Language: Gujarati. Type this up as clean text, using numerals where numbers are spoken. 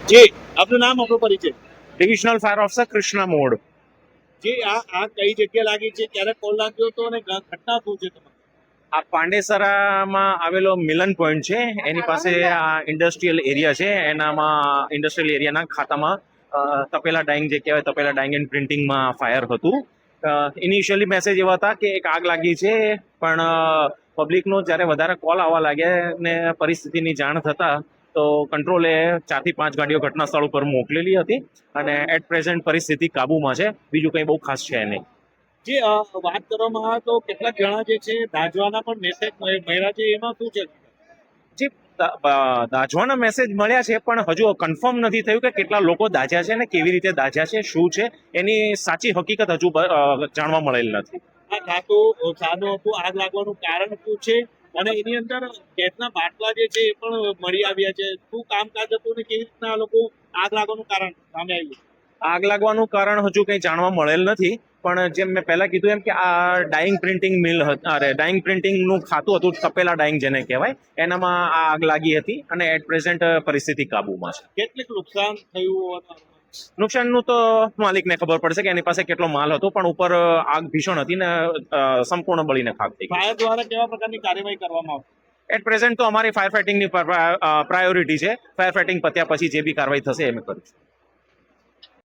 જી, આપનું નામ, આપનો પરિચય. Divisional fire officer Krishna Mod. જી, આ કઈ જગ્યા લાગી છે, ક્યારે કોલ લાગ્યો હતો અને ઘટના શું છે તમારી? આ પાંડેસરામાં આવેલો મિલન પોઈન્ટ છે, એની પાસે આ ઇન્ડસ્ટ્રીયલ એરિયા છે. એનામાં ઇન્ડસ્ટ્રીયલ એરિયાના ખાતામાં તપેલા ડાઇંગ જે કહેવાય, તપેલા ડાઇંગ એન્ડ પ્રિન્ટિંગમાં ફાયર હતું. ઇનિશિયલી મેસેજ એવા હતા કે એક આગ લાગી છે, પણ પબ્લિકનો જ્યારે વધારે કોલ આવવા લાગ્યા ને પરિસ્થિતિની જાણ થતાં તો કંટ્રોલે 4 થી 5 ગાડીઓ ઘટના સ્થળ ઉપર મોકલેલી હતી અને એટ પ્રેઝન્ટ પરિસ્થિતિ કાબૂમાં છે. બીજું કંઈ બહુ ખાસ છે નહીં. જે વાત કરવામાં આવે તો કેટલાક જણા જે છે દાઝવાના પણ મેસેજ મળ્યા છે, એમાં શું છે? જે દાઝવાના મેસેજ મળ્યા છે, પણ હજુ કન્ફર્મ નથી થયું કે કેટલા લોકો દાઝ્યા છે ને કેવી રીતે દાઝ્યા છે, શું છે એની સાચી હકીકત હજુ જાણવા મળેલ નથી. આ ખાતું સાદું હતું, આગ લાગવાનું કારણ શું છે અને એની અંદર ગેસના બાટલા જે છે એ પણ મળી આવ્યા છે. શું કામકાજ હતું અને કેવી રીતના આ લોકો આગ લાગવાનું કારણ સામે આવ્યું? આગ લાગવાનું કારણ હજુ કંઈ જાણવા મળેલ નથી, પણ જેમ મેં પહેલા કીધું એમ કે આ ડાઇંગ પ્રિન્ટિંગ મિલ ડાઇંગ પ્રિન્ટિંગનું ખાતું હતું, તપેલા ડાઇંગ જેને કહેવાય, એનામાં આ આગ લાગી હતી અને એટ પ્રેઝન્ટ પરિસ્થિતિ કાબૂમાં છે. કેટલીક નુકસાન થયું? નુકસાનનું તો માલિકને ખબર પડશે કે એની પાસે કેટલો માલ હતો, પણ ઉપર આગ ભીષણ હતી ને સંપૂર્ણ બળીને ખાક થઈ ગઈ. ફાયર દ્વારા કેવા પ્રકારની કાર્યવાહી કરવામાં આવશે? એટ પ્રેઝન્ટ તો અમારી ફાયર ફાઇટિંગની પ્રાયોરિટી છે. ફાયર ફાઇટિંગ પત્યા પછી જે બી કાર્યવાહી થશે એ અમે કરીશું.